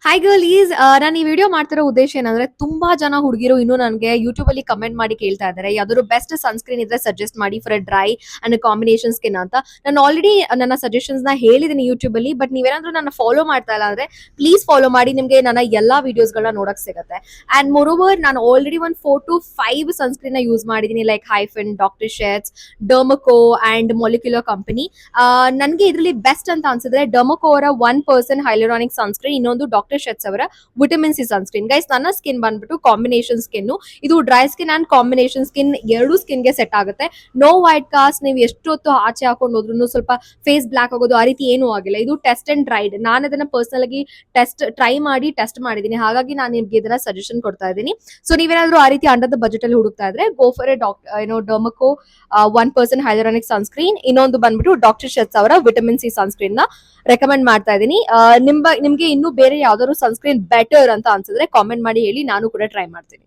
Hi ಗರ್ಲೀಸ್, ನಾನು ಈ video ಮಾಡ್ತಿರೋ ಉದ್ದೇಶ ಏನಂದ್ರೆ ತುಂಬಾ ಜನ ಹುಡುಗಿರು ಇನ್ನು ನನಗೆ ಯೂಟ್ಯೂಬ್ ಅಲ್ಲಿ ಕಮೆಂಟ್ ಮಾಡಿ ಕೇಳ್ತಾ ಇದ್ದಾರೆ ಯಾವ್ದಾದ್ರು ಬೆಸ್ಟ್ ಸನ್ಸ್ಕ್ರೀನ್ ಇದ್ರೆ ಸಜೆಸ್ಟ್ ಮಾಡಿ for dry and combination skin ಅಂತ. ನಾನು ಆಲ್ರೆಡಿ ನನ್ನ ಸಜೆಷನ್ಸ್ ನ ಹೇಳಿದೀನಿ ಯೂಟ್ಯೂಬ್ ಅಲ್ಲಿ. ಬಟ್ ನೀವೇನಾದ್ರೂ ನನ್ನ ಫಾಲೋ ಮಾಡ್ತಾ ಇಲ್ಲ ಅಂದ್ರೆ ಪ್ಲೀಸ್ ಫಾಲೋ ಮಾಡಿ, ನಿಮಗೆ ನನ್ನ ಎಲ್ಲಾ ವಿಡಿಯೋಸ್ ಗಳನ್ನ ನೋಡಕ್ ಸಿಗುತ್ತೆ. ಅಂಡ್ ಮೋರ್ ಓವರ್ ನಾನು ಆಲ್ರೆಡಿ ಒಂದು 4 to 5 ಸನ್ಸ್ಕ್ರೀನ್ ನ ಯೂಸ್ ಮಾಡಿದೀನಿ, like Hyphen, doctor Sheth's, Derma Co and molecular company. ನನಗೆ ಇದರಲ್ಲಿ ಬೆಸ್ಟ್ ಅಂತ ಅನ್ಸಿದ್ರೆ ಡರ್ಮಕೋ ಅವರ 1% ಹೈಲುರಾನಿಕ್ ಸನ್ಸ್ಕ್ರೀನ್, ಇನ್ನೊಂದು ಡಾಕ್ಟರ್ ಶೆಟ್ಸ್ ಅವರ ವಿಟಮಿನ್ ಸಿ ಸನ್ಸ್ಕ್ರೀನ್. ಗೈಸ್, ನನ್ನ ಸ್ಕಿನ್ ಬಂದ್ಬಿಟ್ಟು ಕಾಂಬಿನೇಷನ್ ಸ್ಕಿನ್. ಇದು dry skin and combination skin ಎರಡು ಸ್ಕಿನ್ ಗೆ ಸೆಟ್ ಆಗುತ್ತೆ. No white cast. ನೀವು ಎಷ್ಟೊತ್ತು ಆಚೆ ಹಾಕೊಂಡು ಹೋದ್ರು ಸ್ವಲ್ಪ ಫೇಸ್ ಬ್ಲಾಕ್ ಆಗೋದು ಆ ರೀತಿ ಏನೂ ಆಗಿಲ್ಲ. ಇದು ಟೆಸ್ಟ್ ಅಂಡ್ ಟ್ರೈಡ್. ನಾನು ಅದನ್ನ ಪರ್ಸನಲ್ ಆಗಿ ಟ್ರೈ ಮಾಡಿ ಟೆಸ್ಟ್ ಮಾಡಿದೀನಿ, ಹಾಗಾಗಿ ನಾನು ನಿಮ್ಗೆ ಇದನ್ನ ಸಜೆಷನ್ ಕೊಡ್ತಾ ಇದ್ದೀನಿ. ಸೊ ನೀವೇನಾದ್ರೂ ಆ ರೀತಿ ಅಂಡರ್ ದ ಬಜೆಟ್ ಅಲ್ಲಿ ಹುಡುಕ್ತಾ ಇದ್ರೆ go for A ಡರ್ಮಕೋ 1% hyaluronic sunscreen, ಇನ್ನೊಂದು ಬಂದ್ಬಿಟ್ಟು ಡಾಕ್ಟರ್ ಶೆಟ್ಸ್ ಅವರ ವಿಟಮಿನ್ ಸಿ ಸನ್ಸ್ಕ್ರೀನ್ ನ ರೆಕಮೆಂಡ್ ಮಾಡ್ತಾ ಇದ್ದೀನಿ. ನಿಮ್ಗೆ ಇನ್ನೂ ಬೇರೆ ಯಾವ್ದಾದ್ರು ಸನ್ಸ್ಕ್ರೀನ್ ಬೆಟರ್ ಅಂತ ಅನ್ಸಿದ್ರೆ ಕಾಮೆಂಟ್ ಮಾಡಿ ಹೇಳಿ, ನಾನು ಕೂಡ ಟ್ರೈ ಮಾಡ್ತೀನಿ.